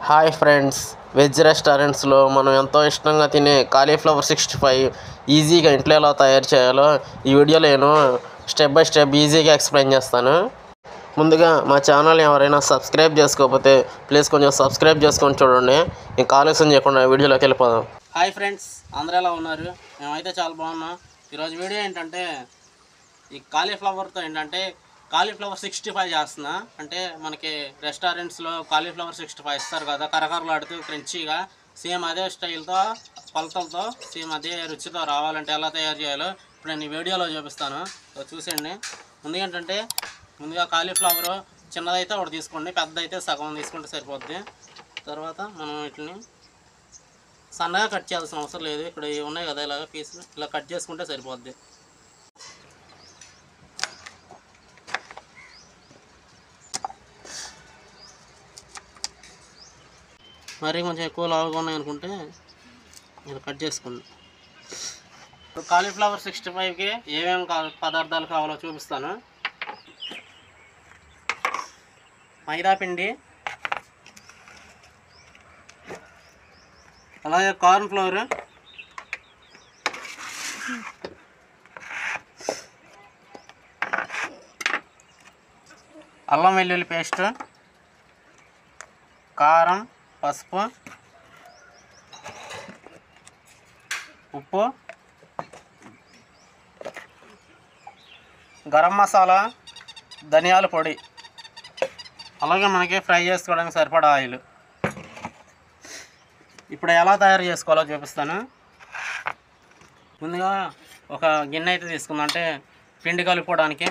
Hi friends, veg రెస్టారెంట్స్లో మనం ఎంతో ఇష్టంగా తినే కాలీఫ్లవర్ 65 ఈజీగా ఇంట్లో ఎలా తయారు చేయాలో ఈ వీడియోలో నేను స్టెప్ బై స్టెప్ ఈజీగా ఎక్స్ప్లెయిన్ చేస్తాను. ముందుగా మా ఛానల్ ఎవరైనా సబ్స్క్రైబ్ చేసుకోకపోతే ప్లీజ్ కొంచెం సబ్స్క్రైబ్ చేసుకొని చూడండి. ఇంకా ఆలస్యం చేయకుండా వీడియోలోకి వెళ్ళిపోదాం. హాయ్ ఫ్రెండ్స్, అందరూ ఎలా ఉన్నారు? మేమైతే చాలా బాగున్నాం. ఈరోజు వీడియో ఏంటంటే ఈ కాలీఫ్లవర్తో కాలీఫ్లవర్ 65 చేస్తున్నా. అంటే మనకి రెస్టారెంట్స్లో కాలీఫ్లవర్ 65 ఇస్తారు కదా, కరకరలాడుతూ క్రంచీగా. సేమ్ అదే స్టైల్తో, కొలతలతో, సేమ్ అదే రుచితో రావాలంటే ఎలా తయారు చేయాలో ఇప్పుడు నేను ఈ వీడియోలో చూపిస్తాను. చూసేయండి. ముందుగా కాలీఫ్లవర్ చిన్నదైతే ఒకటి తీసుకోండి, పెద్దదైతే సగం తీసుకుంటే సరిపోద్ది. తర్వాత మనం వీటిని సన్నగా కట్ చేయాల్సిన అవసరం లేదు. ఇక్కడ ఉన్నాయి కదా ఇలాగ పీసులు, ఇలా కట్ చేసుకుంటే సరిపోద్ది. మరీ కొంచెం ఎక్కువ లావుగా ఉన్నాయి అనుకుంటే ఇలా కట్ చేసుకోండి. ఇప్పుడు కాలీఫ్లవర్ 65కి ఏమేమి పదార్థాలు కావాలో చూపిస్తాను. మైదా పిండి, అలాగే కార్న్ ఫ్లోర్, అల్లం వెల్లుల్లి పేస్ట్, కారం, పసుపు, ఉప్పు, గరం మసాలా, ధనియాల పొడి, అలాగే మనకి ఫ్రై చేసుకోవడానికి సరిపడా ఆయిల్. ఇప్పుడు ఎలా తయారు చేసుకోవాలో చూపిస్తాను. ముందుగా ఒక గిన్నె అయితే తీసుకుందాం, అంటే పిండి కలుపుకోవడానికి.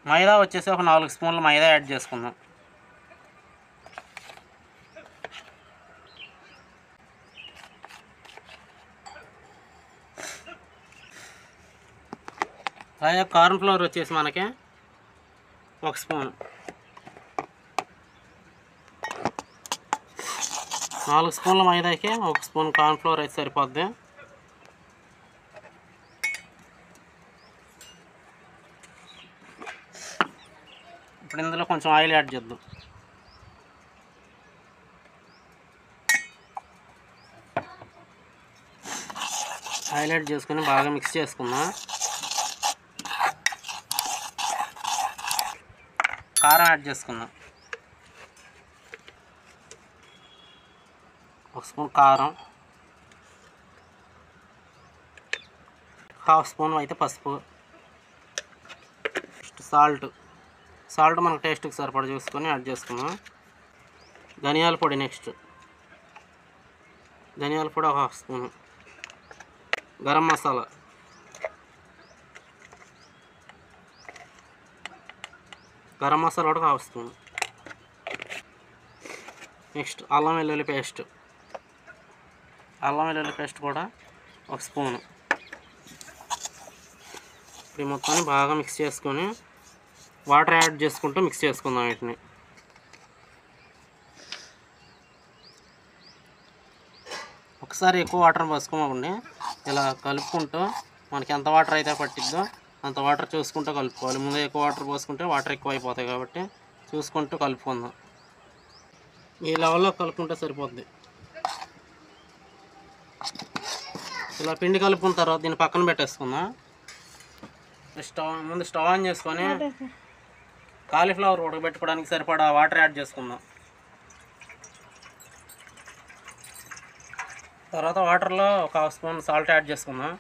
మైదా వచ్చేసి ఒక 4 స్పూన్లు మైదా యాడ్ చేసుకుందాం. అలాగే కార్న్ ఫ్లోర్ వచ్చేసి మనకి 1 స్పూన్. 4 స్పూన్ల మైదాకి 1 స్పూన్ కార్న్ ఫ్లోర్ అయితే సరిపోద్ది. ఇప్పుడు ఇందులో కొంచెం ఆయిల్ యాడ్ చేద్దాం. ఆయిల్ యాడ్ చేసుకొని బాగా మిక్స్ చేసుకుందాం. కారం యాడ్ చేసుకుందాం. 1 స్పూన్ కారం, 1/2 స్పూన్ అయితే పసుపు, సాల్ట్ మనకు టేస్ట్కి సరిపడా చూసుకొని యాడ్ చేసుకుందాం. ధనియాల పొడి, ధనియాల పొడి 1/2 స్పూన్, గరం మసాలా, కూడా 1/2 స్పూన్. నెక్స్ట్ అల్లం వెల్లుల్లి పేస్ట్ కూడా 1 స్పూను. ఇప్పుడు మొత్తాన్ని బాగా మిక్స్ చేసుకొని వాటర్ యాడ్ చేసుకుంటూ మిక్స్ చేసుకుందాం. వీటిని ఒకసారి ఎక్కువ వాటర్ పోసుకోమండి, ఇలా కలుపుకుంటూ మనకి ఎంత వాటర్ అయితే పట్టిద్దో అంత వాటర్ చూసుకుంటూ కలుపుకోవాలి. ముందు ఎక్కువ వాటర్ పోసుకుంటే వాటర్ ఎక్కువ అయిపోతాయి కాబట్టి చూసుకుంటూ కలుపుకుందాం. ఈ లెవెల్లో కలుపుకుంటే సరిపోద్ది. ఇలా పిండి కలుపుకున్న తర్వాత దీన్ని పక్కన పెట్టేసుకుందాం. ముందు స్టవ్ ఆన్ చేసుకొని కాలీఫ్లవర్ ఉడకబెట్టుకోవడానికి సరిపడా వాటర్ యాడ్ చేసుకుందాం. తర్వాత వాటర్లో ఒక 1/2 స్పూన్ సాల్ట్ యాడ్ చేసుకుందాం.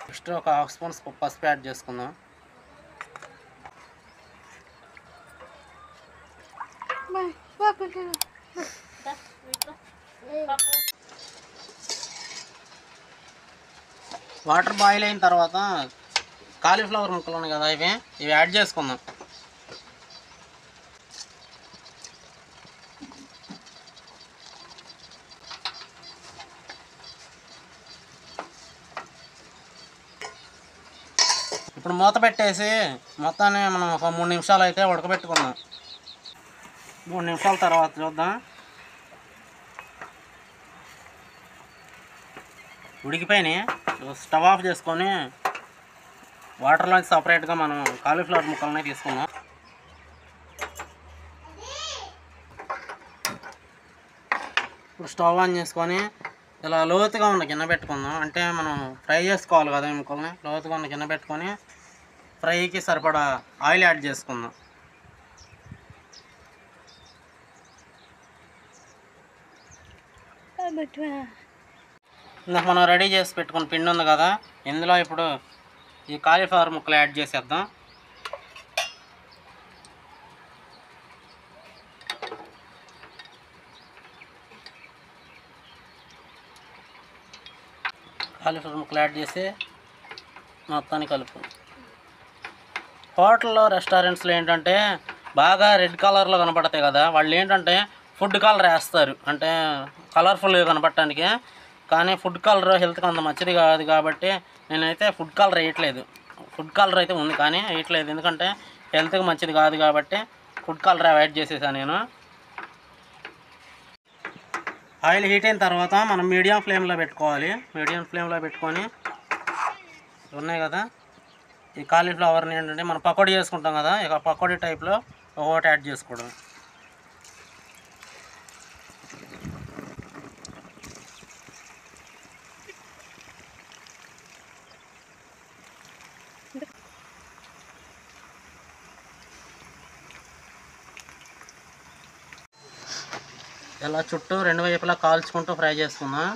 నెక్స్ట్ ఒక 1/2 స్పూన్ పసుపు యాడ్ చేసుకుందాం. వాటర్ బాయిల్ అయిన తర్వాత కాలీఫ్లవర్ ముక్కలు ఉన్నాయి కదా, ఇవి యాడ్ చేసుకుందాం. ఇప్పుడు మూత పెట్టేసి మొత్తాన్ని మనం ఒక 3 నిమిషాలు అయితే ఉడకబెట్టుకుందాం. 3 నిమిషాల తర్వాత చూద్దాం. ఉడికిపోయినాయి. స్టవ్ ఆఫ్ చేసుకొని వాటర్లోంచి సపరేట్గా మనం కాలీఫ్లవర్ ముక్కల్ని తీసుకున్నాం. స్టవ్ ఆన్ చేసుకొని ఇలా లోతుగా ఉన్న గిన్నె పెట్టుకుందాం. అంటే మనం ఫ్రై చేసుకోవాలి కదా ఎముకల్ని. లోతుగా ఉన్న గిన్నె పెట్టుకొని ఫ్రైకి సరిపడా ఆయిల్ యాడ్ చేసుకుందాం. ఇందాక మనం రెడీ చేసి పెట్టుకున్న పిండి ఉంది కదా, ఇందులో ఇప్పుడు ఈ కాలీఫ్లవర్ ముక్కలు యాడ్ చేసేద్దాం. కాలీఫ్లవర్ ముక్కలు యాడ్ చేసి మొత్తాన్ని కలుపు. హోటల్లో రెస్టారెంట్స్లో ఏంటంటే బాగా రెడ్ కలర్లో కనపడతాయి కదా, వాళ్ళు ఏంటంటే ఫుడ్ కలర్ వేస్తారు, అంటే కలర్ఫుల్గా కనపడటానికి. కానీ ఫుడ్ కలర్ హెల్త్కి అంత మంచిది కాదు కాబట్టి నేనైతే ఫుడ్ కలర్ వేయట్లేదు. ఫుడ్ కలర్ అయితే ఉంది కానీ వేయట్లేదు, ఎందుకంటే హెల్త్కి మంచిది కాదు కాబట్టి ఫుడ్ కలర్ అవాయిడ్ చేసేసాను నేను. ఆయిల్ హీట్ అయిన తర్వాత మనం మీడియం ఫ్లేమ్లో పెట్టుకోవాలి. మీడియం ఫ్లేమ్లో పెట్టుకొని ఉన్నాయి కదా ఈ కాలీఫ్లవర్ని ఏంటంటే మనం పకోడీ చేసుకుంటాం కదా, ఇక పకోడీ టైప్లో ఒకటి యాడ్ చేసుకోవడం. ఇలా చుట్టూ రెండు వైపులా కాల్చుకుంటూ ఫ్రై చేసుకుందాం.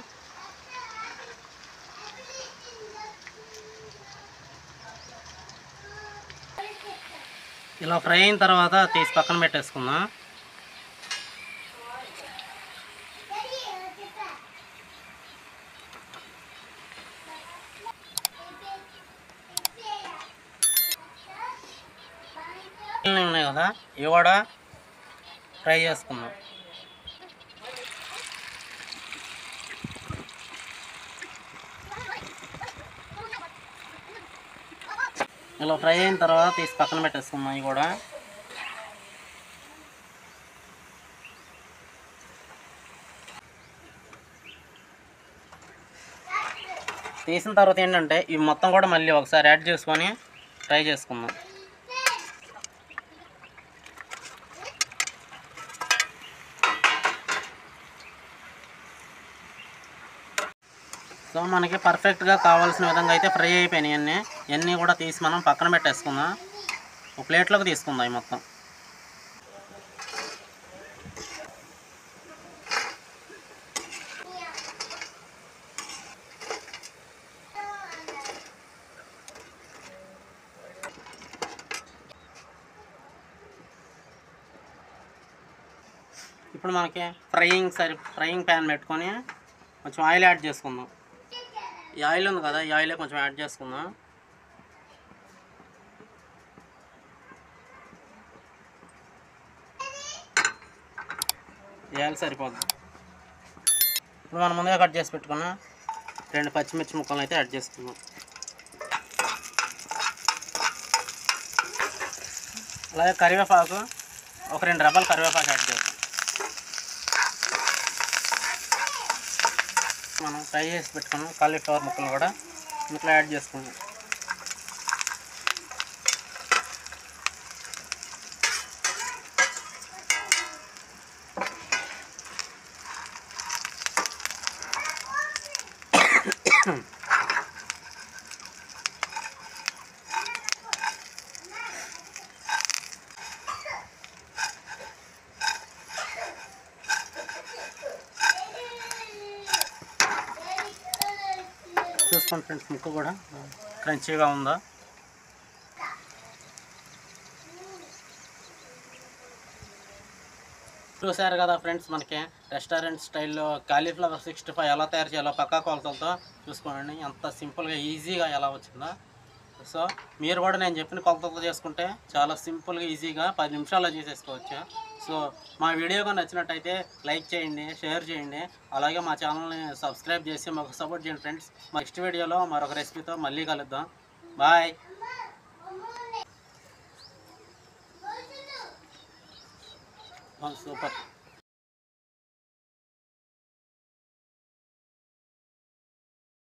ఇలా ఫ్రై అయిన తర్వాత తీసి పక్కన పెట్టేసుకుందాం. ఉన్నాయి కదా ఇవి కూడా ఫ్రై చేసుకుందాం. ఇలా ఫ్రై అయిన తర్వాత తీసి పక్కన పెట్టేసుకుందాం. ఇవి కూడా తీసిన తర్వాత ఏంటంటే ఇవి మొత్తం కూడా మళ్ళీ ఒకసారి యాడ్ చేసుకొని ఫ్రై చేసుకుందాం. సో మనకి పర్ఫెక్ట్గా కావాల్సిన విధంగా అయితే ఫ్రై అయిపోయినాయి ఇవన్నీ కూడా తీసి మనం పక్కన పెట్టేసుకుందాం. ఒక ప్లేట్లోకి తీసుకుందాం ఈ మొత్తం. ఇప్పుడు మనకి ఫ్రైయింగ్ ప్యాన్ పెట్టుకొని కొంచెం ఆయిల్ యాడ్ చేసుకుందాం. ఈ ఆయిల్ ఉంది కదా, ఈ ఆయిలే కొంచెం యాడ్ చేసుకుందాం. ఈ ఆయిల్ సరిపోద్ది. ఇప్పుడు మనం ముందుగా కట్ చేసి పెట్టుకున్న 2 పచ్చిమిర్చి ముక్కలను అయితే యాడ్ చేసుకుందాం. అలాగే కరివేపాకు ఒక 2 రెబ్బలు కరివేపాకు యాడ్ చేస్తాం. మనం ఫ్రై చేసి పెట్టుకున్నాం కాలీఫ్లవర్ ముక్కలు కూడా ఇంట్లో యాడ్ చేసుకున్నాం. చూసుకోండి ఫ్రెండ్స్, ముక్క కూడా క్రంచీగా ఉందా. చూసారు కదా ఫ్రెండ్స్, మనకి రెస్టారెంట్ స్టైల్లో కాలీఫ్లవర్ 65 ఎలా తయారు చేయాలో పక్కా కొలతలతో చూసుకోండి. ఎంత సింపుల్గా ఈజీగా ఎలా వచ్చిందో. సో మీరు కూడా నేను చెప్పిన కొలతలతో చేసుకుంటే చాలా సింపుల్గా ఈజీగా 10 నిమిషాల్లో చేసేసుకోవచ్చు. సో మా వీడియో కానీ నచ్చినట్టయితే లైక్ చేయండి, షేర్ చేయండి, అలాగే మా ఛానల్ని సబ్స్క్రైబ్ చేసి మాకు సపోర్ట్ చేయండి ఫ్రెండ్స్. నెక్స్ట్ వీడియోలో మరొక రెసిపీతో మళ్ళీ కలుద్దాం. బాయ్. సూపర్.